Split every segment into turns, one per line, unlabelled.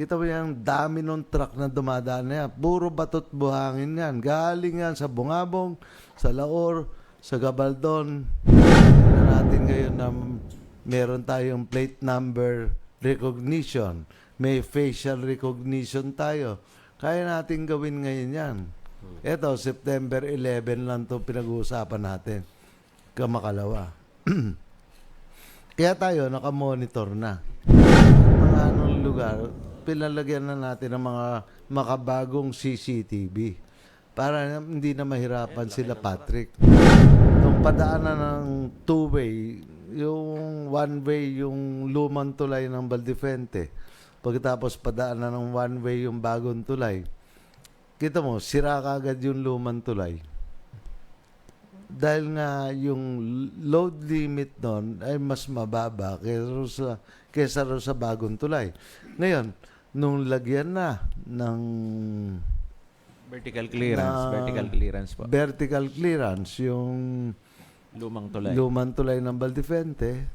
Kita mo yung dami ng truck na dumadaan na yan. Puro batot buhangin yan. Galing yan sa Bungabong, sa Laor, sa Gabaldon. Tingnan natin ngayon na meron tayong plate number recognition. May facial recognition tayo. Kaya natin gawin ngayon yan. Ito, September 11 lang ito pinag-uusapan natin. Kamakalawa. Kaya tayo, nakamonitor na. Mga anong lugar, pinalagyan na natin ng mga makabagong CCTV para hindi na mahirapan sila, Patrick. Nung padaanan ng two-way, yung one-way, yung lumang tulay ng Valdefente, pagkatapos padaanan ng one-way yung bagong tulay, kita mo, sira kagad yung lumang tulay. Dahil nga yung load limit doon ay mas mababa kaysa sa bagong tulay. Ngayon, nung lagyan na ng
Vertical clearance po.
Vertical clearance, yung lumang tulay ng Valdefente,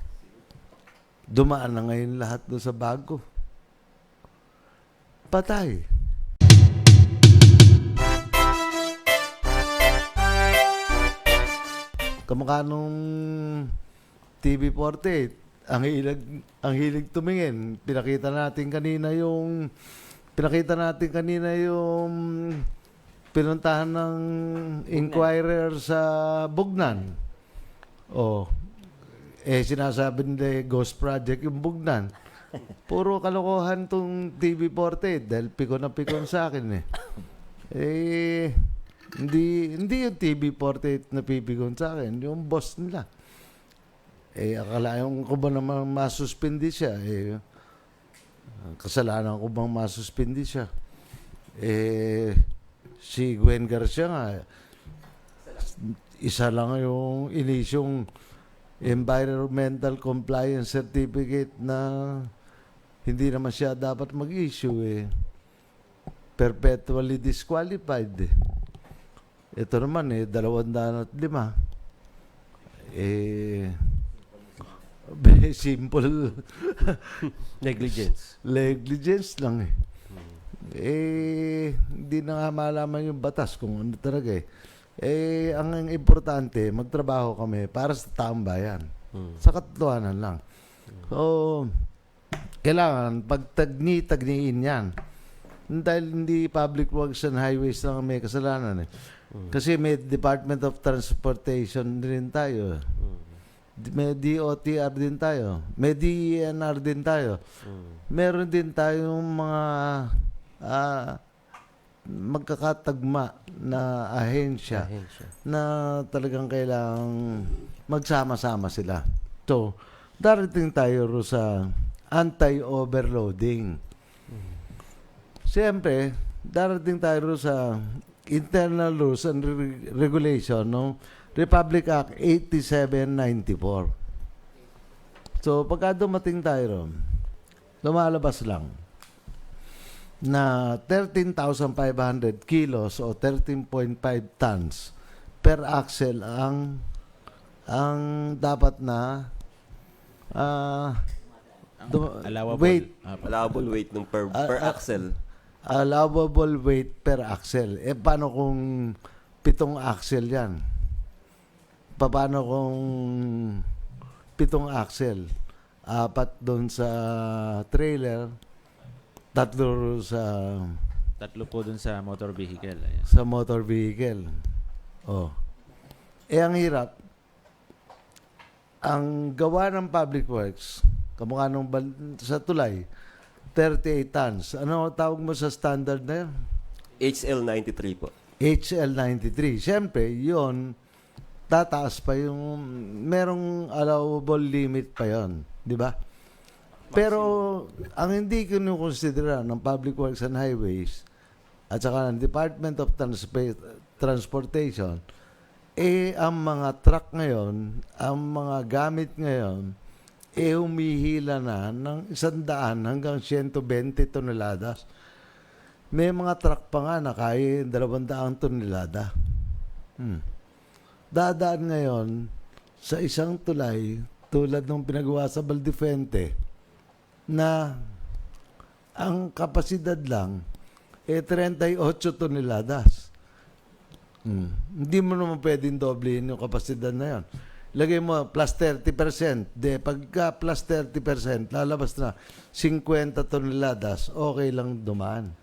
dumaan na ngayon lahat doon sa bago. Patay. Kamukha nung TV48, ang hilig tumingin. Pinakita natin kanina yung pinuntahan ng Inquirer sa Bugnan. Sinasabi nila Ghost Project yung Bugnan. Puro kalokohan tong TV48 dahil pikon sa akin Hindi yung TV48 na pipikon sa akin, yung boss nila. Akalain ko ba naman masuspindi siya? Kasalanan ko bang masuspindi siya? Si Gwen Garcia nga, isa lang yung inisyong environmental compliance certificate na hindi naman siya dapat mag-issue. Perpetually disqualified. Ito naman 205. Simple negligence lang hindi na nga malaman yung batas kung ano talaga ang importante, magtrabaho kami para sa taong bayan. Sa katotohanan lang. So, kailangan pagtagni-tagniin yan. Dahil hindi public works and highways lang may kasalanan Kasi may Department of Transportation din tayo. May DOTR din tayo. May DENR din tayo. Meron din tayong mga magkakatagma na ahensya na talagang kailangang magsama-sama sila. So, darating tayo sa anti-overloading. Siyempre, darating tayo sa internal rules and regulation ng Republic Act 8794. So, pagka dumating tayo lumalabas lang na 13,500 kilos o 13.5 tons per axle ang dapat na
allowable weight ng per axle.
Allowable weight per axle. Paano kung 7 axle yan? Paano kung 7 axle? 4 doon sa trailer, 3 sa...
3 po doon sa motor vehicle.
Sa motor vehicle. Ang hirap. Ang gawa ng public works, kamukha nung sa tulay, 38 tons. Ano tawag mo sa standard na yun?
HL93 po.
HL93. Siyempre, yun, tataas pa yung, merong allowable limit pa yun. Di ba? Pero, ang hindi kinukonsidera ng Public Works and Highways at saka ng Department of Transportation, ang mga truck ngayon, ang mga gamit ngayon, humihila na ng 100 hanggang 120 toneladas. May mga truck pa nga na kaya 200 tonelada. Dadaan ngayon sa isang tulay tulad ng pinagawa sa Valdefente na ang kapasidad lang, 38 toneladas. Hindi mo naman pwedeng doblehin yung kapasidad na yan. Lagay mo plus 30%. Pagka plus 30%, lalabas na 50 toneladas, okay lang dumaan.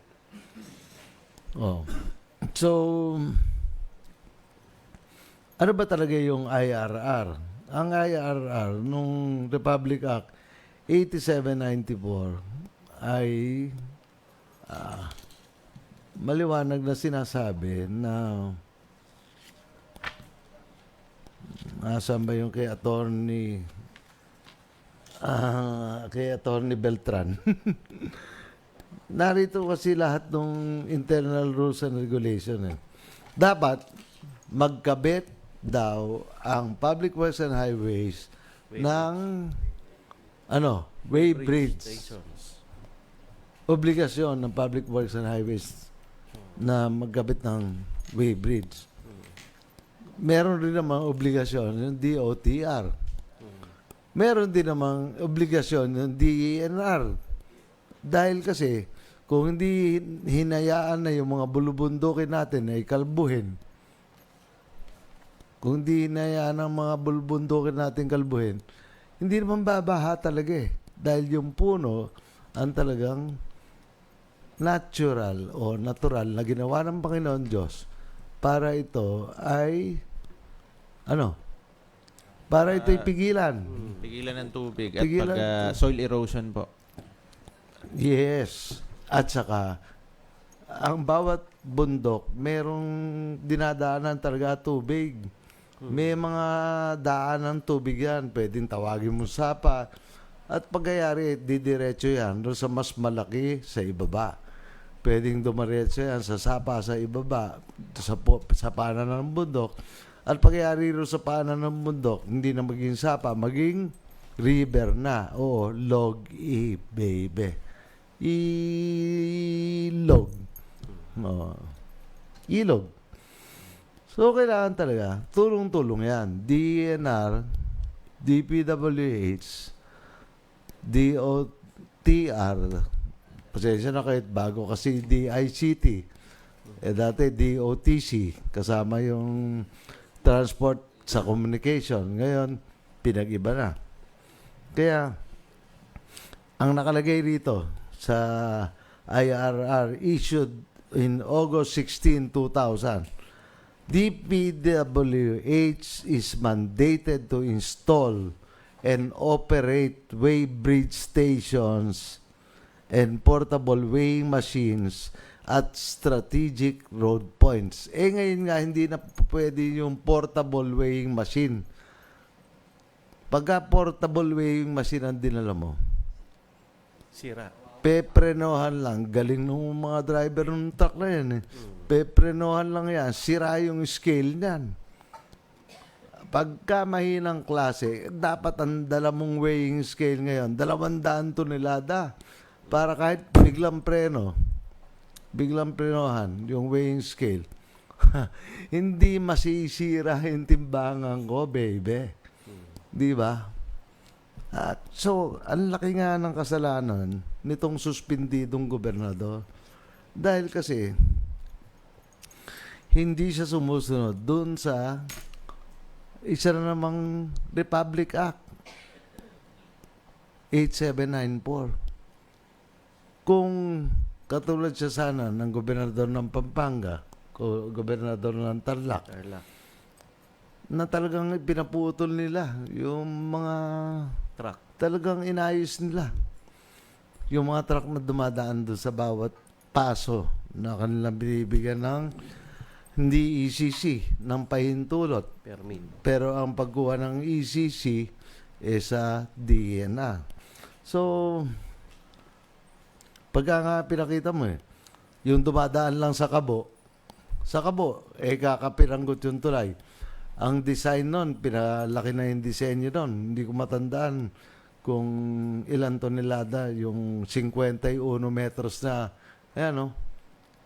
Oh. So, ano ba talaga yung IRR? Ang IRR nung Republic Act 8794 ay maliwanag na sinasabi na saan ba yung kay attorney Beltran. Narito kasi lahat ng internal rules and regulation. Dapat magkabit daw ang Public Works and Highways ng weighbridge. Obligasyon ng Public Works and Highways na magkabit ng weighbridge. Meron rin namang obligasyon ng DOTR. Meron din namang obligasyon ng DENR. Dahil kasi, kung hindi hinayaan na yung mga bulubundukin natin ay kalbuhin, kung hindi hinayaan ang mga bulubundukin natin kalbuhin, hindi naman babaha talaga eh. Dahil yung puno, ang talagang natural o natural na ginawa ng Panginoon Diyos para ito ay para ito'y pigilan.
Pigilan ng tubig
Pigilan
at soil erosion po.
Yes. At saka, ang bawat bundok, merong dinadaanan talaga tubig. May mga daan ng tubig yan. Pwedeng tawagin mo sapa. At pagkayari, didiretso yan doon sa mas malaki sa ibaba. Pwedeng dumiretso yan sa sapa sa ibaba, sa paanan ng bundok. At pagkayari doon sa paanan ng bundok, hindi na maging sapa, maging river na. Oo, log baby. Ilog. Ilog. So, kailangan talaga, tulong-tulong yan. DNR, DPWH, DOTR, pasensya na kahit bago kasi DICT. Dati DOTC, kasama yung transport sa communication. Ngayon, pinag-iba na. Kaya, ang nakalagay rito sa IRR issued in August 16, 2000, DPWH is mandated to install and operate weighbridge stations and portable weighing machines at strategic road points. Ngayon nga, hindi na pwede yung portable weighing machine. Pagka portable weighing machine ang dinala mo,
Sira.
peprenohan lang. Galing ng mga driver ng truck na yan. Peprenohan lang yan. Sira yung scale niyan. Pagka mahinang klase, dapat ang dala mong weighing scale ngayon, 200 tonelada. Para kahit biglang prenohan yung weighing scale, hindi masisira yung timbangan ko, baby. Di ba? So, ang laki nga ng kasalanan nitong suspendidong gobernador. Dahil kasi, hindi siya sumusunod dun sa isa na namang Republic Act 8794. Kung katulad siya sana ng gobernador ng Pampanga, gobernador ng Tarlac, na talagang pinaputol nila yung mga
Truck.
talagang inayos nila yung mga truck na dumadaan doon sa bawat paso na kanilang binibigyan ng hindi ECC, ng pahintulot.
Permit.
Pero ang pagkuha ng ECC sa DNR. So, pagka nga pinakita mo yung dumadaan lang sa Kabo, kakapiranggot yung tulay. Ang design nun, pinalaki na yung disenyo nun. Hindi ko matandaan kung ilan tonelada, yung 51 metros na,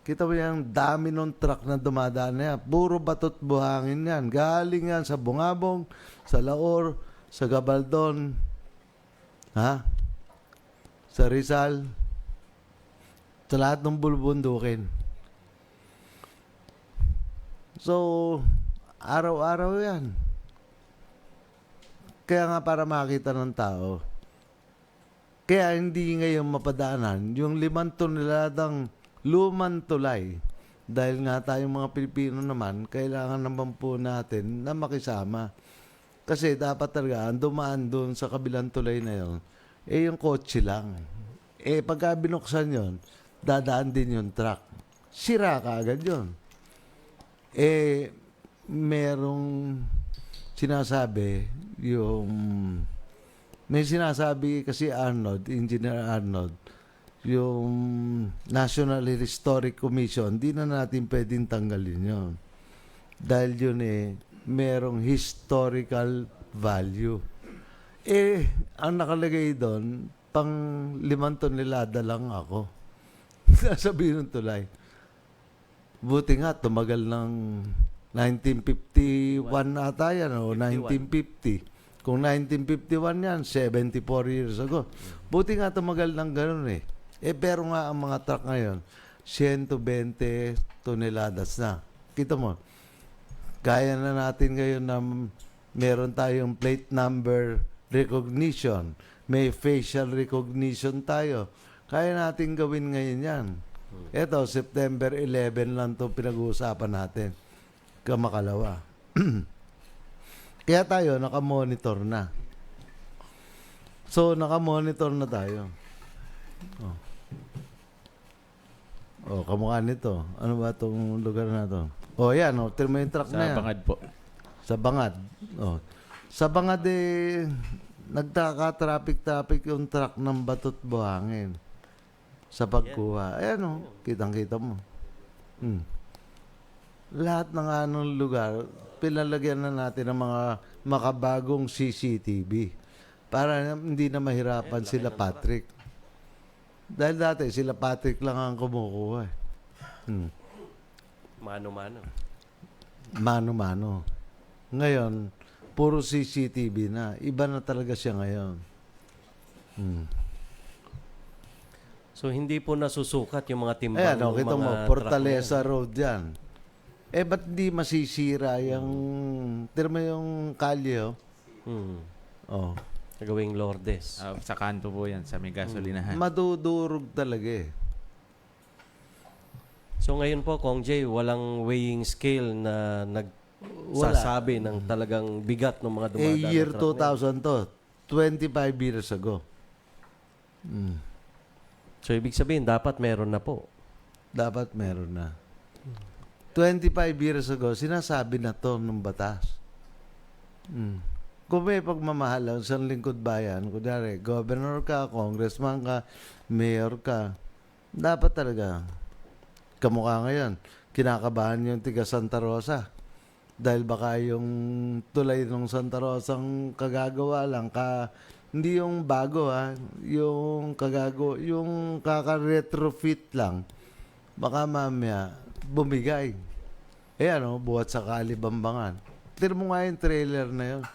kita mo yung dami ng truck na dumadaan na yan. Puro batot buhangin yan. Galing yan sa Bungabong, sa Laor, sa Gabaldon, sa Rizal, Sa lahat ng bulubundukin. So, araw-araw yan. Kaya nga para makita ng tao. Kaya hindi ngayon mapadaanan yung 5 toneladang lumang tulay. Dahil nga tayong mga Pilipino naman, kailangan naman po natin na makisama. Kasi dapat talaga, ang dumaan doon sa kabilang tulay na yon, yung kotse lang. Pagka binuksan yon, dadaan din yung truck. Sira ka agad yun. Merong sinasabi, may sinasabi kasi Engineer Arnold, yung National Historic Commission, di na natin pwedeng tanggalin yun. Dahil yun merong historical value. Ang nakalagay doon, pang 5 tonelada lang ako. Sasabihin ng tulay. Buti nga, tumagal ng 1951 ata yan, o 1950. Kung 1951 yan, 74 years ago. Buti nga tumagal ng ganun pero nga ang mga truck ngayon, 120 toneladas na. Kita mo, kaya na natin ngayon na meron tayong plate number recognition. May facial recognition tayo. Kaya natin gawin ngayon yan. Ito, September 11 lang ito pinag-uusapan natin. Kamakalawa. Kaya tayo, nakamonitor na. So, nakamonitor na tayo. Kamukha nito. Ano ba itong lugar na ito? Yan. Tignan mo yung truck na yan.
Sa Bangad po.
Sa Bangad. Sa Bangad nagtaka-traffic yung truck ng batot buhangin. Sa pagkuha. Ayan kitang-kita mo. Lahat ng anong lugar, pinalagyan na natin ng mga makabagong CCTV para hindi na mahirapan sila Patrick. Dahil dati sila Patrick lang ang kumukuha.
Mano-mano.
Mano-mano. Ngayon, puro CCTV na. Iba na talaga siya ngayon.
So, hindi po nasusukat yung mga timbang
Ayan,
ng
kita
mga
mo,
truck
Fortaleza
na yan.
Road yan. Ba't di masisira yung... Tira mo yung kalye,
Gawing Lourdes.
Sa kanto po yan, sa may gasolinahan.
Madudurog talaga
So, ngayon po, Kong Jay, walang weighing scale na nagsasabi ng talagang bigat ng mga dumadaan
year
na truck na yan.
2000 to. 25 years ago.
So, ibig sabihin, dapat meron na po.
Dapat meron na. 25 years ago, sinasabi na to ng batas. Kung may pagmamahal sa lingkod bayan, kunwari, governor ka, congressman ka, mayor ka, dapat talaga, kamukha ngayon, kinakabahan yung tiga Santa Rosa. Dahil baka yung tulay ng Santa Rosa ang kagagawa lang, hindi yung bago yung yung kaka-retrofit lang, baka mamaya bumigay. Buhat sa Kalibambangan. Tira mo nga yung trailer na yun.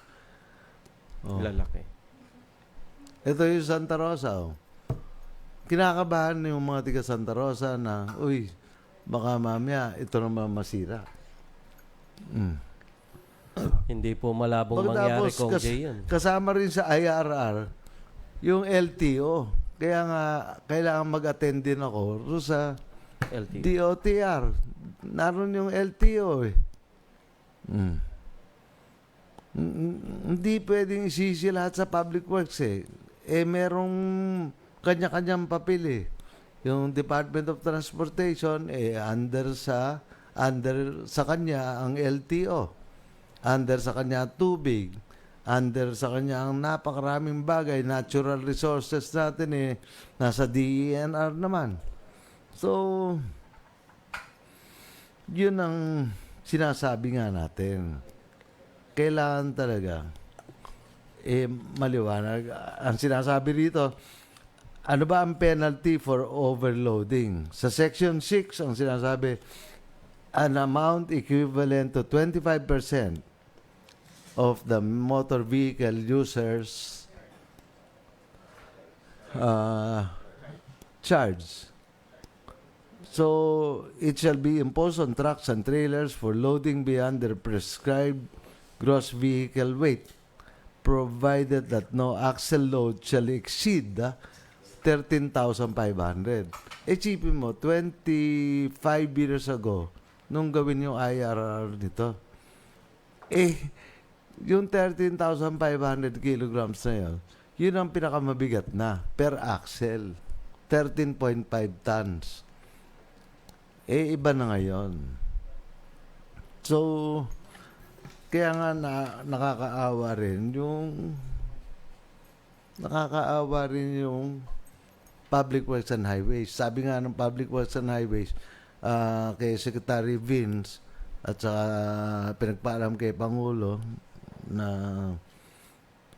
Lalaki.
Ito yung Santa Rosa. Kinakabahan yung mga tiga Santa Rosa na, baka mamaya ito naman masira.
Hindi po malabong mangyari, Kong Jay, yan.
Kasama rin sa IRR yung LTO. Kaya nga, kailangan mag-attend din ako sa
LTO.
DOTR. Naroon yung LTO Hindi pwedeng isisi lahat sa public works merong kanya-kanyang papel Yung Department of Transportation under sa kanya ang LTO. Under sa kanya tubig. Under sa kanya ang napakaraming bagay, natural resources natin nasa DENR naman. So, yun ang sinasabi nga natin. Kailangan talaga maliwanag. Ang sinasabi rito, ano ba ang penalty for overloading? Sa Section 6, ang sinasabi, an amount equivalent to 25% of the motor vehicle users charge. So, it shall be imposed on trucks and trailers for loading beyond their prescribed gross vehicle weight, provided that no axle load shall exceed 13,500. Isipin mo, 25 years ago, nung gawin yung IRR nito, yung 13,500 kilograms na yun, yun ang pinakamabigat na per axle. 13.5 tons. Iba na ngayon. So, kaya nga nakakaawa rin yung Public Works and Highways. Sabi nga ng Public Works and Highways kay Secretary Vince at saka pinagpaalam kay Pangulo na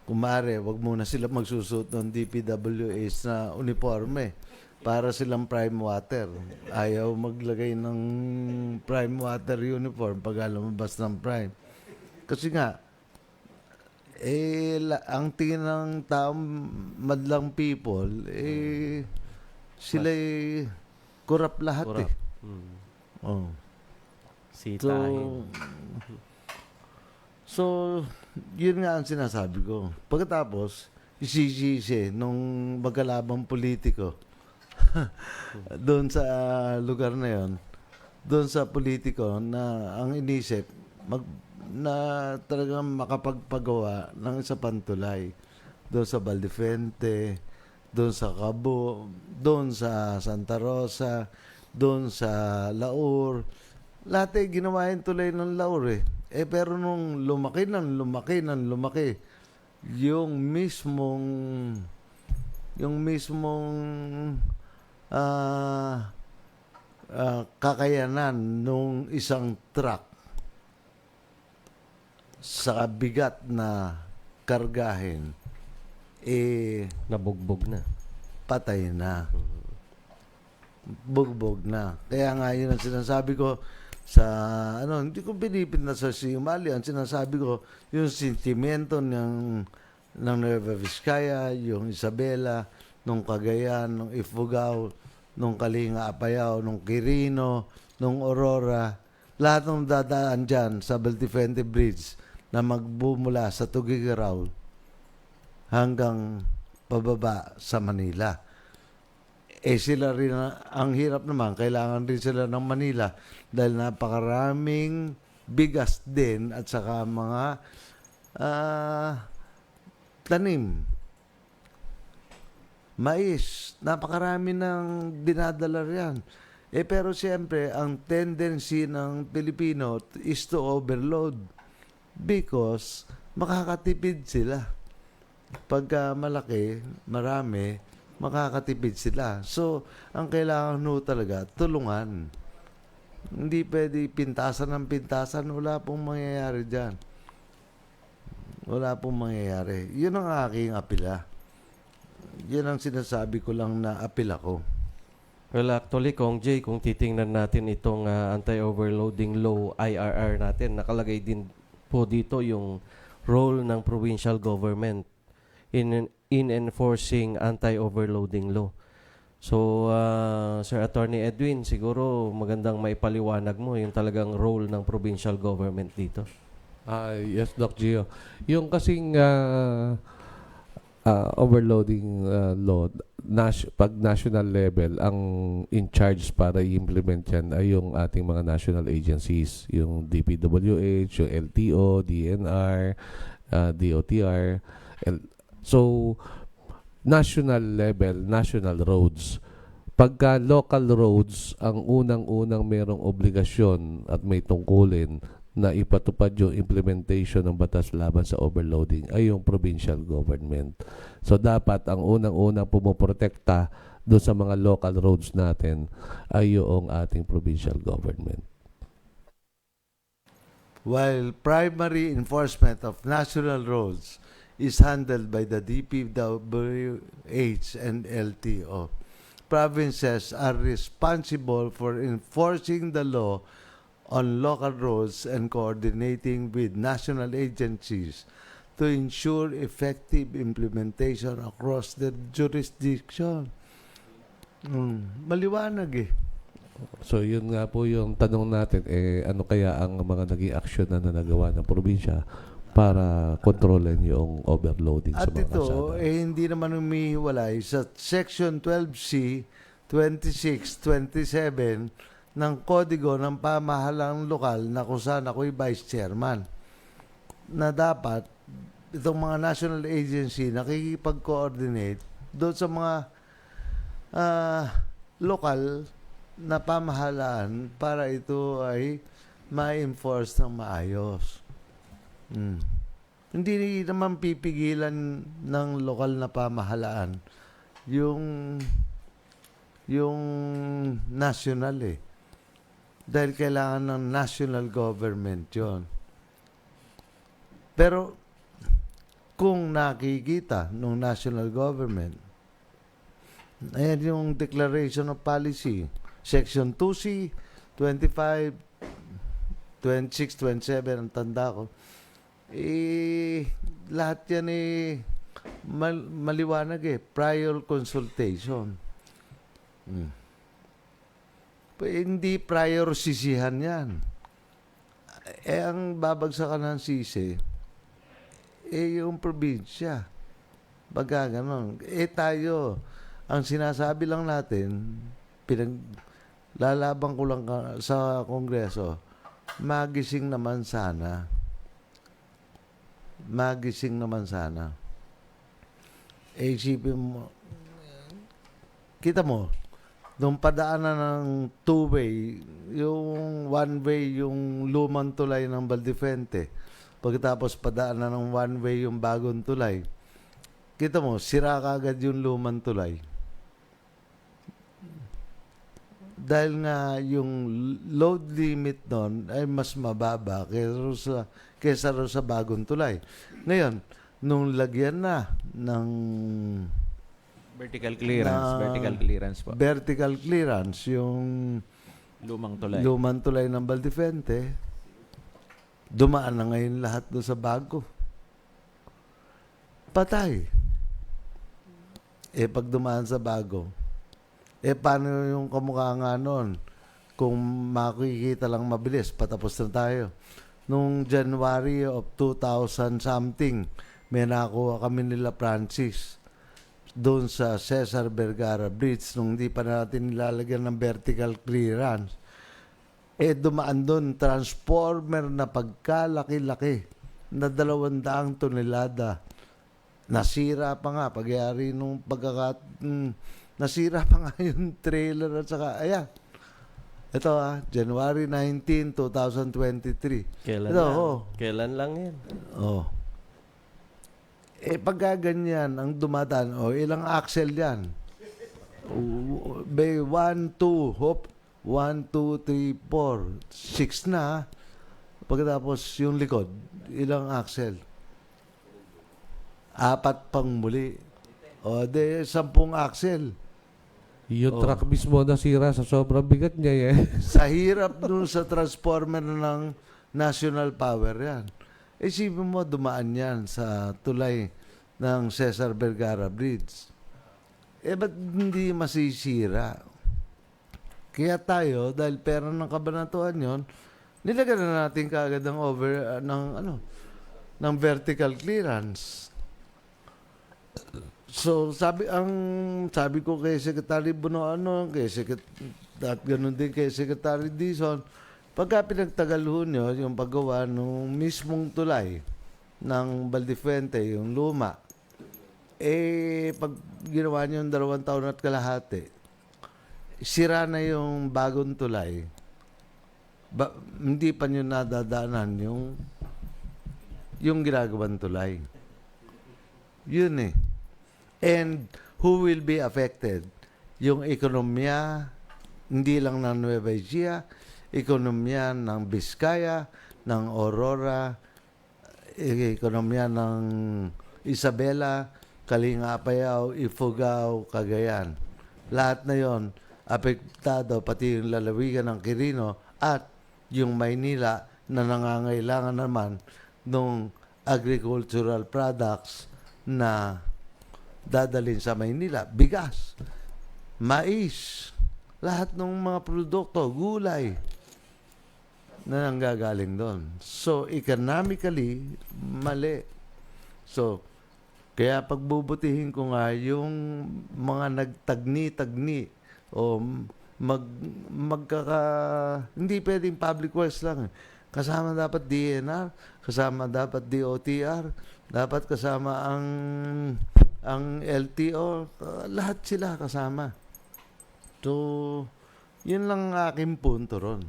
kumare, wag muna sila magsusuot ng DPWH na uniforme para silang prime water. Ayaw maglagay ng prime water uniform pag lumabas ng prime. Kasi nga, ang tingin ng taong madlang people, sila corrupt lahat
Corrupt.
Oh.
Sitahin.
So, yun nga ang sinasabi ko. Pagkatapos, isisisi nung magkalabang politiko doon sa lugar na yon, doon sa politiko na ang inisip na talagang makapagpagawa ng isa pang tulay doon sa Valdefuente, doon sa Cabo, doon sa Santa Rosa, doon sa Laur. Lahat ginawa yung tulay ng Laur pero nung lumaki, yung mismong kakayanan nung isang truck sa bigat na kargahin,
Nabugbog na.
patay na. Bugbog na. Kaya nga yun ang sinasabi ko hindi ko pinipit na sa Siyumali. Ang sinasabi ko, yung sentimento ng Nueva Vizcaya, yung Isabela, nung Cagayan, nung Ifugao, nung Kalinga Apayao, nung Quirino, nung Aurora, lahat ng dadaan dyan sa Valdefuente Bridge na magbumula sa Tugigaraw hanggang pababa sa Manila. Sila rin, ang hirap naman, kailangan rin sila ng Manila dahil napakaraming bigas din at saka mga tanim. Mais, napakarami ng dinadala riyan. Pero siyempre, ang tendency ng Pilipino is to overload because makakatipid sila. Pagka malaki, marami, makakatipid sila. So, ang kailangan talaga, tulungan. Hindi pwede pintasan ng pintasan. Wala pong mangyayari dyan. Wala pong mangyayari. Yun ang aking apila. Yun ang sinasabi ko lang na apila ko.
Well, actually, Kong Jay, kung titingnan natin itong anti-overloading law IRR natin, nakalagay din po dito yung role ng provincial government in enforcing anti-overloading law. So, Sir Attorney Edwin, siguro magandang maipaliwanag mo yung talagang role ng provincial government dito.
Yes, Doc Gio. Yung kasing overloading law, pag national level, ang in charge para i-implement yan ay yung ating mga national agencies, yung DPWH, yung LTO, DNR, DOTR. So, national level, national roads. Pagka local roads, ang unang-unang merong obligasyon at may tungkulin na ipatupad yung implementation ng batas laban sa overloading ay yung provincial government. So dapat ang unang-unang pumoprotekta doon sa mga local roads natin ay yung ating provincial government.
While primary enforcement of national roads is handled by the DPWH and LTO, provinces are responsible for enforcing the law on local roads and coordinating with national agencies to ensure effective implementation across their jurisdiction. Maliwanag
So yun nga po yung tanong natin, ano kaya ang mga naging aksyon na nagawa ng probinsya para kontrolin yung overloading sa
At
mga
ito,
kalsada?
hindi naman humihiwalay sa Section 12C, 26, 27 ng Kodigo ng Pamahalang Lokal na kung saan ako'y Vice Chairman, na dapat itong mga national agency nakikipag-coordinate doon sa mga lokal na pamahalaan para ito ay ma-enforce ng maayos. Hindi naman pipigilan ng lokal na pamahalaan yung national dahil kailangan ng national government yon. Pero kung nakikita ng national government, ayan yung Declaration of Policy, Section 2C, 25, 26, 27, ang tanda ko, lahat yan maliwanag prior consultation. Hindi prior sisihan yan. Ang babagsakan ng sisi, yung probinsya. Baga ganon. Tayo, ang sinasabi lang natin, lalaban ko lang sa Kongreso, magising naman sana. Magising naman sana. Isipin mo, kita mo, nung padaanan ng two-way, yung one-way, yung lumang tulay ng Valdefuente, pagkatapos padaanan ng one-way yung bagong tulay, kita mo, sira kagad yung lumang tulay. Dahil nga yung load limit nun ay mas mababa kaysa sa bagong tulay. Ngayon, nung lagyan na ng
Vertical clearance po.
vertical clearance, yung lumang tulay ng Valdefuente, dumaan na ngayon lahat doon sa bago. Patay. Pag dumaan sa bago, paano yung kamukha nga nun? Kung makikita lang mabilis, patapos na tayo. Nung January of 2000 something, may nakuha kami nila Francis doon sa Cesar Vergara Bridge nung hindi pa natin nilalagyan ng vertical clearance. Dumaan doon transformer na pagkalaki-laki na 200 tonelada. Nasira pa nga pagyari nung nasira pa nga yung trailer at saka ayan. Ito January 19, 2023.
Kailan
Ito,
lang? Kailan lang yan?
Pagka ganyan ang dumadaan, ilang axle yan? 1, 2, 1, 2, 3, 4, 6 na. Pagkatapos yung likod, ilang axle? 4 pang muli. 10 axle.
Yung truck mismo nasira sa sobrang bigat niya
Sa hirap dun sa transformer ng National Power yan. Isipin mo, dumaan yan sa tulay ng Cesar Vergara Bridge. Ba't hindi masisira? Kaya tayo, dahil pera ng kabanatuan yon, nilagyan na natin kaagad ng vertical clearance. So, sabi ko kay Secretary Bunoano, at ganun din kay Secretary Dizon, pagka pinagtagal nyo yung paggawa ng mismong tulay ng Valdefuente, yung luma, pag ginawa nyo yung 2 taon at kalahati, sira na yung bagong tulay, hindi pa nyo nadadaanan yung ginagawang tulay. Yun And who will be affected? Yung ekonomiya, hindi lang ng Nueva Ecija, ekonomiya ng Biskaya, ng Aurora, ekonomiya ng Isabela, Kalinga Apayao, Ifugao, Cagayan. Lahat na yon apektado, pati yung lalawigan ng Quirino at yung Maynila na nangangailangan naman ng agricultural products na dadalhin sa Maynila. Bigas, mais, lahat ng mga produkto, gulay, na nanggagaling doon. So, economically, mali. So, kaya pagbubutihin ko nga yung mga nagtagni-tagni o hindi pwedeng public works lang. Kasama dapat DNR, kasama dapat DOTR, dapat kasama ang LTO, lahat sila kasama. So, yun lang ang aking punto ron.